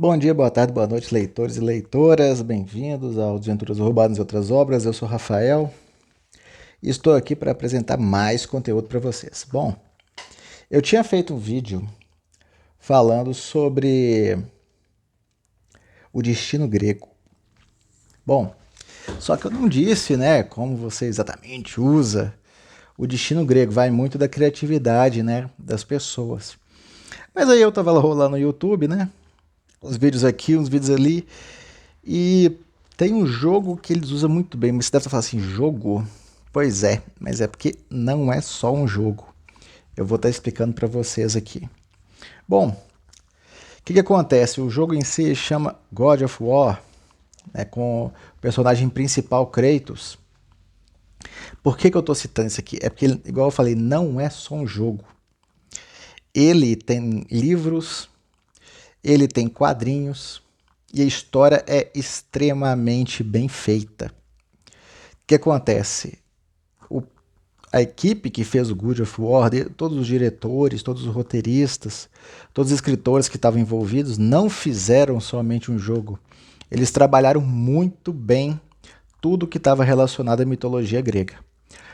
Bom dia, boa tarde, boa noite, leitores e leitoras. Bem-vindos ao Desventuras Urbanas e Outras Obras. Eu sou Rafael e estou aqui para apresentar mais conteúdo para vocês. Bom, eu tinha feito um vídeo falando sobre o destino grego. Bom, só que eu não disse, né, como você exatamente usa o destino grego. Vai muito da criatividade, né, das pessoas. Mas aí eu tava rolando no YouTube, né, uns vídeos aqui, uns vídeos ali. E tem um jogo que eles usam muito bem, mas você deve estar falando assim, jogo? Pois é, mas é porque não é só um jogo. Eu vou estar explicando para vocês aqui. Bom, o que acontece? O jogo em si chama God of War, né, com o personagem principal Kratos. Por que eu estou citando isso aqui? É porque, igual eu falei, não é só um jogo. Ele tem livros, ele tem quadrinhos, e a história é extremamente bem feita. O que acontece? A equipe que fez o God of War, todos os diretores, todos os roteiristas, todos os escritores que estavam envolvidos, não fizeram somente um jogo. Eles trabalharam muito bem tudo que estava relacionado à mitologia grega.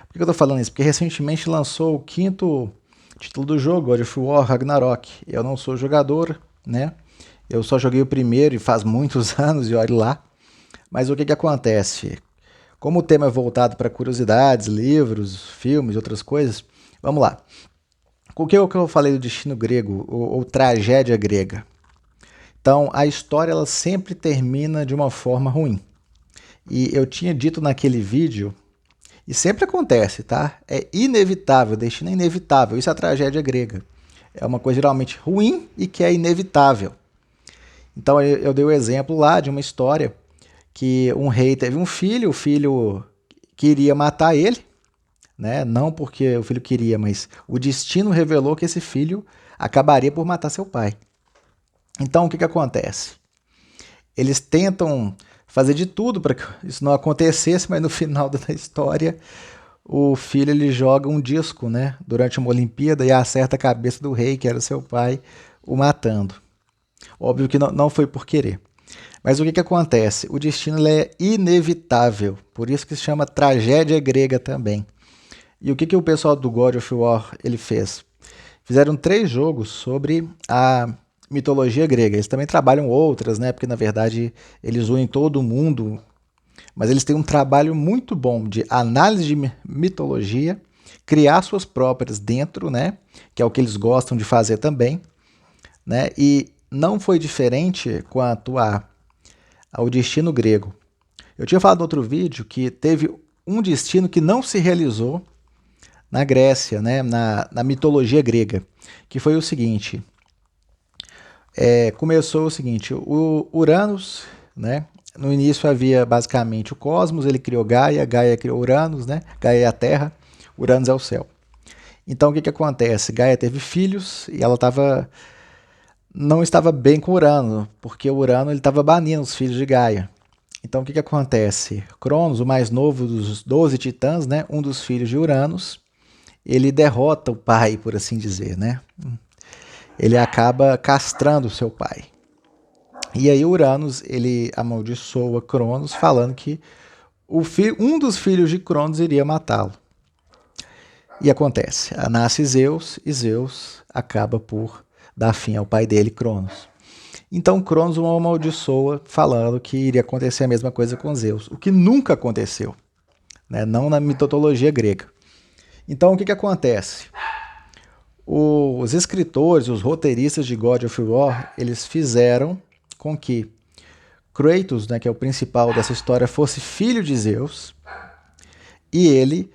Por que eu estou falando isso? Porque recentemente lançou o quinto título do jogo, God of War Ragnarok. Eu não sou jogador, né? Eu só joguei o primeiro e faz muitos anos, e olhe lá. Mas o que acontece? Como o tema é voltado para curiosidades, livros, filmes e outras coisas, vamos lá. O que eu falei do destino grego, ou tragédia grega? Então, a história ela sempre termina de uma forma ruim. E eu tinha dito naquele vídeo, e sempre acontece, tá? É inevitável, o destino é inevitável. Isso é a tragédia grega. É uma coisa geralmente ruim e que é inevitável. Então, eu dei o exemplo lá de uma história que um rei teve um filho, o filho queria matar ele, né? Não porque o filho queria, mas o destino revelou que esse filho acabaria por matar seu pai. Então o que acontece? Eles tentam fazer de tudo para que isso não acontecesse, mas no final da história o filho ele joga um disco, né, durante uma Olimpíada e acerta a cabeça do rei, que era seu pai, o matando. Óbvio que não foi por querer. Mas o que acontece? O destino é inevitável, por isso que se chama tragédia grega também. E o que o pessoal do God of War ele fez? Fizeram 3 jogos sobre a mitologia grega. Eles também trabalham outras, né? Porque na verdade eles unem todo mundo, mas eles têm um trabalho muito bom de análise de mitologia, criar suas próprias dentro, né? Que é o que eles gostam de fazer também, né? E não foi diferente quanto ao destino grego. Eu tinha falado no outro vídeo que teve um destino que não se realizou na Grécia, né, na mitologia grega, que foi o seguinte. Começou o seguinte, o Uranus, né, no início havia basicamente o cosmos, ele criou Gaia, Gaia criou Uranus, né, Gaia é a Terra, Uranus é o céu. Então o que acontece? Gaia teve filhos e ela não estava bem com Urano, porque o Urano estava banindo os filhos de Gaia. Então o que acontece? Cronos, o mais novo dos 12 titãs, né, um dos filhos de Uranus, ele derrota o pai, por assim dizer, né? Ele acaba castrando o seu pai. E aí Uranus, ele amaldiçoa Cronos, falando que um dos filhos de Cronos iria matá-lo. E acontece, nasce Zeus, e Zeus acaba por dar fim ao pai dele, Cronos. Então Cronos o amaldiçoa, falando que iria acontecer a mesma coisa com Zeus, o que nunca aconteceu, né? Não na mitologia grega. Então o que acontece? Os escritores, os roteiristas de God of War, eles fizeram com que Kratos, né, que é o principal dessa história, fosse filho de Zeus, e ele,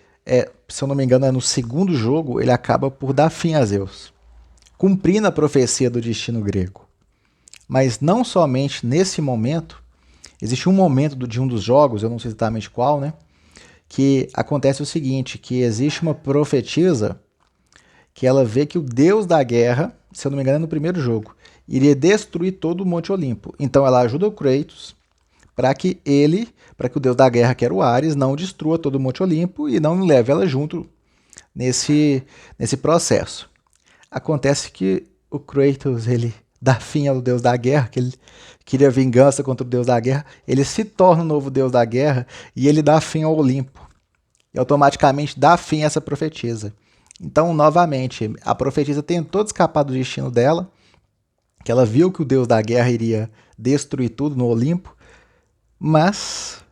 se eu não me engano, no segundo jogo, ele acaba por dar fim a Zeus, cumprindo a profecia do destino grego. Mas não somente nesse momento, existe um momento de um dos jogos, eu não sei exatamente qual, né, que acontece o seguinte, que existe uma profetisa que ela vê que o deus da guerra, se eu não me engano é no primeiro jogo, iria destruir todo o Monte Olimpo. Então ela ajuda o Kratos para que o deus da guerra, que era o Ares, não destrua todo o Monte Olimpo e não leve ela junto nesse processo. Acontece que o Kratos ele dar fim ao deus da guerra, que ele queria vingança contra o deus da guerra, ele se torna o novo deus da guerra e ele dá fim ao Olimpo. E automaticamente dá fim a essa profetisa. Então, novamente, a profetisa tentou escapar do destino dela, que ela viu que o deus da guerra iria destruir tudo no Olimpo, mas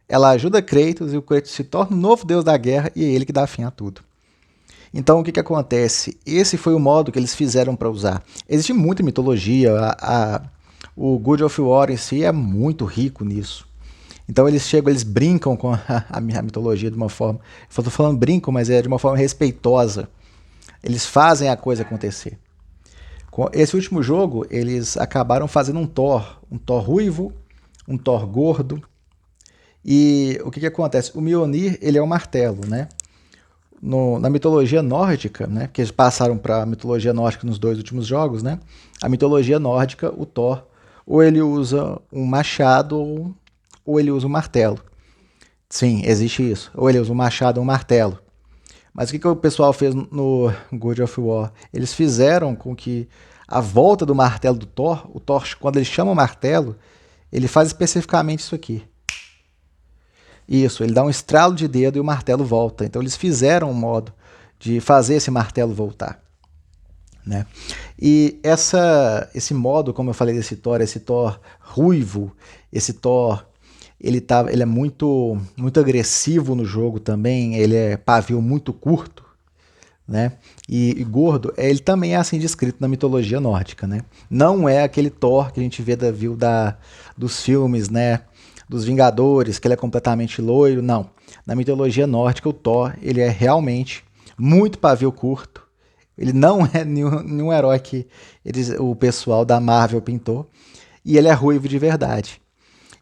ela ajuda Kratos e o Kratos se torna o novo deus da guerra e é ele que dá fim a tudo. Então, o que acontece? Esse foi o modo que eles fizeram para usar. Existe muita mitologia, o God of War em si é muito rico nisso. Então eles brincam com a mitologia de uma forma. Eu estou falando brincam, mas é de uma forma respeitosa. Eles fazem a coisa acontecer. Com esse último jogo, eles acabaram fazendo um Thor ruivo, um Thor gordo. E o que acontece? O Mjolnir, ele é um martelo, né? Na mitologia nórdica, né? Porque eles passaram para a mitologia nórdica nos 2 últimos jogos, né? A mitologia nórdica, o Thor, ou ele usa um machado ou ele usa um martelo. Sim, existe isso. Ou ele usa um machado ou um martelo. Mas o que o pessoal fez no God of War? Eles fizeram com que a volta do martelo do Thor, o Thor, quando ele chama o martelo, ele faz especificamente isso aqui. Isso, ele dá um estralo de dedo e o martelo volta. Então eles fizeram um modo de fazer esse martelo voltar. Né? E esse modo, como eu falei desse Thor, esse Thor ruivo, esse Thor, ele é muito agressivo no jogo também, ele é pavio muito curto, né? E gordo, ele também é assim descrito na mitologia nórdica, né? Não é aquele Thor que a gente vê dos filmes, né? Dos Vingadores, que ele é completamente loiro, não. Na mitologia nórdica, o Thor, ele é realmente muito pavio curto. Ele não é nenhum herói que o pessoal da Marvel pintou. E ele é ruivo de verdade.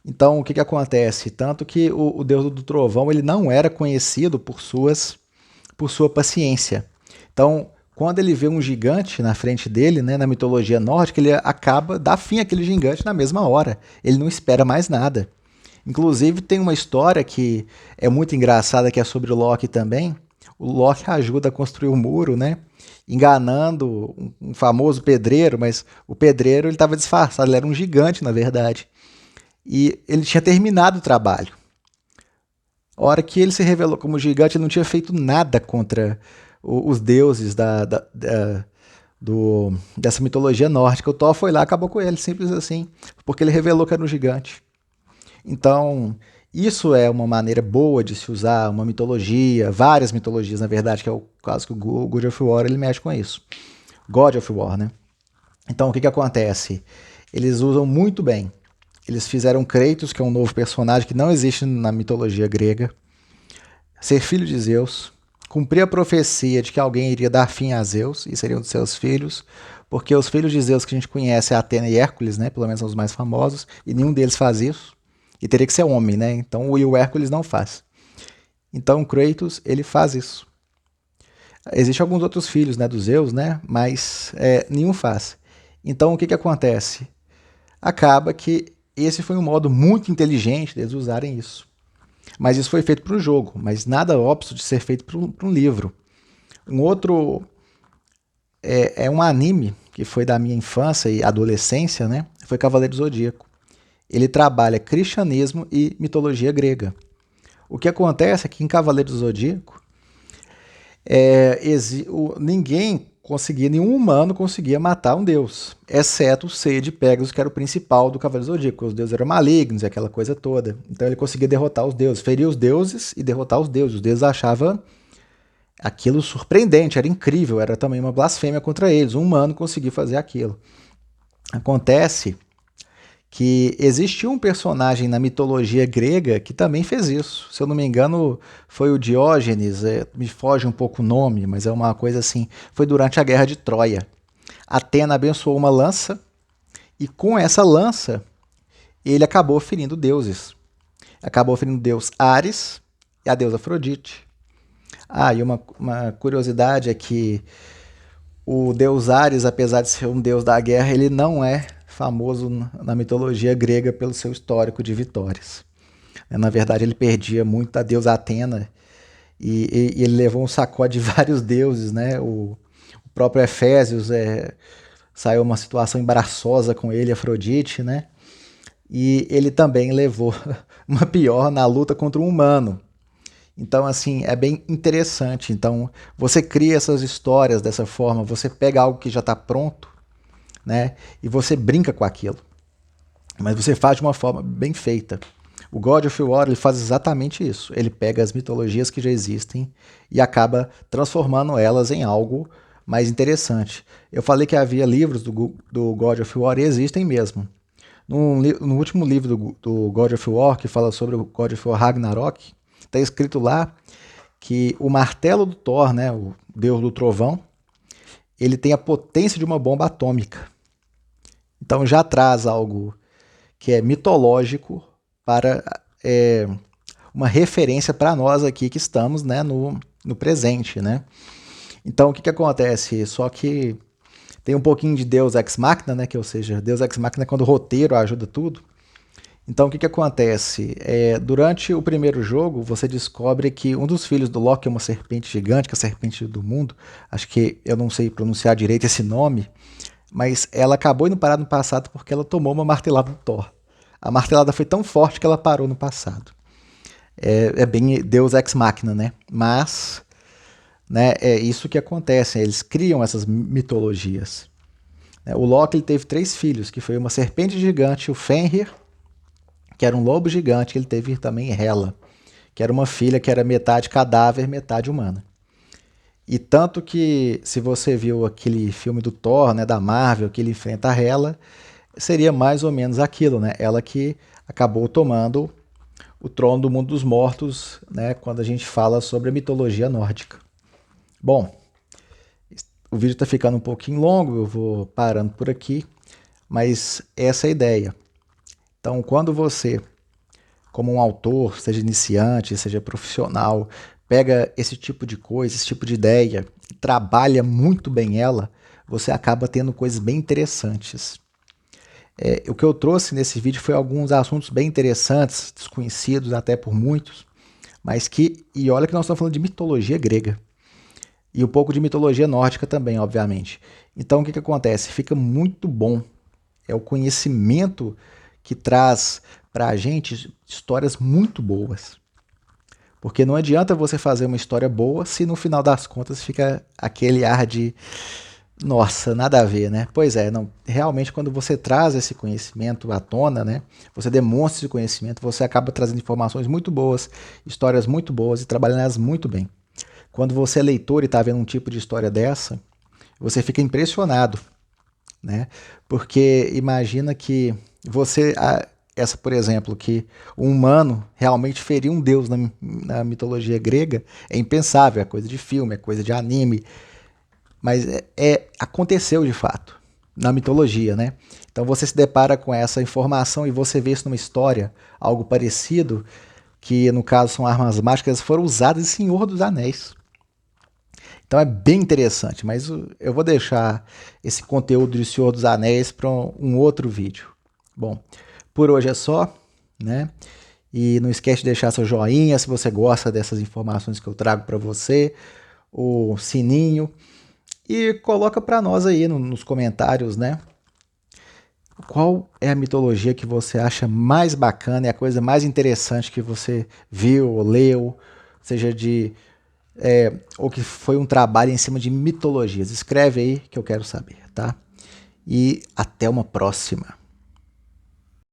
Então, o que acontece? Tanto que o deus do trovão ele não era conhecido por sua paciência. Então, quando ele vê um gigante na frente dele, né, na mitologia nórdica, ele dá fim àquele gigante na mesma hora. Ele não espera mais nada. Inclusive, tem uma história que é muito engraçada, que é sobre o Loki também. O Loki ajuda a construir o muro, né? Enganando um famoso pedreiro, mas o pedreiro estava disfarçado, ele era um gigante, na verdade. E ele tinha terminado o trabalho. A hora que ele se revelou como gigante, ele não tinha feito nada contra os deuses dessa mitologia nórdica. O Thor foi lá e acabou com ele, simples assim, porque ele revelou que era um gigante. Então, isso é uma maneira boa de se usar uma mitologia, várias mitologias, na verdade, que é o caso que o God of War ele mexe com isso. God of War, né? Então, o que acontece? Eles usam muito bem. Eles fizeram Kratos, que é um novo personagem que não existe na mitologia grega, ser filho de Zeus, cumprir a profecia de que alguém iria dar fim a Zeus, e seriam dos seus filhos, porque os filhos de Zeus que a gente conhece é Atena e Hércules, né? Pelo menos são os mais famosos, e nenhum deles faz isso. E teria que ser homem, né? Então o Hércules não faz. Então Kratos, ele faz isso. Existem alguns outros filhos, né, dos Zeus, né? Mas nenhum faz. Então o que acontece? Acaba que esse foi um modo muito inteligente deles usarem isso. Mas isso foi feito para o jogo, mas nada óbvio de ser feito para um livro. Um outro é um anime que foi da minha infância e adolescência, né? Foi Cavaleiro do Zodíaco. Ele trabalha cristianismo e mitologia grega. O que acontece é que em Cavaleiro do Zodíaco, nenhum humano conseguia matar um deus, exceto o Seiya de Pegasus, que era o principal do Cavaleiro do Zodíaco. Os deuses eram malignos e aquela coisa toda. Então ele conseguia derrotar os deuses, ferir os deuses e derrotar os deuses. Os deuses achavam aquilo surpreendente, era incrível, era também uma blasfêmia contra eles. Um humano conseguia fazer aquilo. Acontece que existiu um personagem na mitologia grega que também fez isso. Se eu não me engano, foi o Diógenes, me foge um pouco o nome, mas é uma coisa assim. Foi durante a Guerra de Troia. Atena abençoou uma lança e com essa lança ele acabou ferindo deuses. Acabou ferindo o deus Ares e a deusa Afrodite. E uma curiosidade é que o deus Ares, apesar de ser um deus da guerra, ele não é famoso na mitologia grega pelo seu histórico de vitórias. Na verdade, ele perdia muito da deusa Atena e ele levou um sacode de vários deuses, né? O próprio Efésios saiu uma situação embaraçosa com ele, Afrodite, né? E ele também levou uma pior na luta contra um humano. Então, assim, é bem interessante. Então, você cria essas histórias dessa forma, você pega algo que já está pronto, né? E você brinca com aquilo. Mas você faz de uma forma bem feita. O God of War ele faz exatamente isso. Ele pega as mitologias que já existem e acaba transformando elas em algo mais interessante. Eu falei que havia livros do God of War e existem mesmo. No último livro do God of War, que fala sobre o God of War Ragnarok, está escrito lá que o martelo do Thor, né, o deus do trovão, ele tem a potência de uma bomba atômica. Então já traz algo que é mitológico para uma referência para nós aqui que estamos, né, no presente, né? Então o que acontece? Só que tem um pouquinho de Deus Ex Machina, né? Que ou seja, Deus Ex Machina é quando o roteiro ajuda tudo. Então o que acontece? Durante o primeiro jogo, você descobre que um dos filhos do Loki é uma serpente gigante, que é a serpente do mundo. Acho que eu não sei pronunciar direito esse nome, mas ela acabou indo parar no passado porque ela tomou uma martelada do Thor. A martelada foi tão forte que ela parou no passado. É bem Deus Ex Machina, né? Mas, né, é isso que acontece. Eles criam essas mitologias. O Loki ele teve 3 filhos, que foi uma serpente gigante, o Fenrir, que era um lobo gigante, que ele teve também Hela, que era uma filha que era metade cadáver, metade humana. E tanto que, se você viu aquele filme do Thor, né, da Marvel, que ele enfrenta a Hela, seria mais ou menos aquilo, né? Ela que acabou tomando o trono do mundo dos mortos, né, quando a gente fala sobre a mitologia nórdica. Bom, o vídeo está ficando um pouquinho longo, eu vou parando por aqui, mas essa é a ideia. Então, quando você, como um autor, seja iniciante, seja profissional, pega esse tipo de coisa, esse tipo de ideia, e trabalha muito bem ela, você acaba tendo coisas bem interessantes. O que eu trouxe nesse vídeo foi alguns assuntos bem interessantes, desconhecidos até por muitos, mas e olha que nós estamos falando de mitologia grega. E um pouco de mitologia nórdica também, obviamente. Então o que acontece? Fica muito bom. É o conhecimento que traz para a gente histórias muito boas. Porque não adianta você fazer uma história boa se no final das contas fica aquele ar de nossa, nada a ver, né? Pois é, não, realmente quando você traz esse conhecimento à tona, né? Você demonstra esse conhecimento, você acaba trazendo informações muito boas, histórias muito boas e trabalhando elas muito bem. Quando você é leitor e está vendo um tipo de história dessa, você fica impressionado, né? Porque imagina que essa, por exemplo, que um humano realmente ferir um deus na mitologia grega é impensável, é coisa de filme, é coisa de anime, mas aconteceu de fato na mitologia, né? Então você se depara com essa informação e você vê isso numa história, algo parecido, que no caso são armas mágicas, foram usadas em Senhor dos Anéis. Então é bem interessante, mas eu vou deixar esse conteúdo de Senhor dos Anéis para um outro vídeo. Bom, por hoje é só, né? E não esquece de deixar seu joinha se você gosta dessas informações que eu trago para você, o sininho e coloca para nós aí nos comentários, né? Qual é a mitologia que você acha mais bacana e a coisa mais interessante que você viu ou leu, seja ou que foi um trabalho em cima de mitologias. Escreve aí que eu quero saber, tá? E até uma próxima.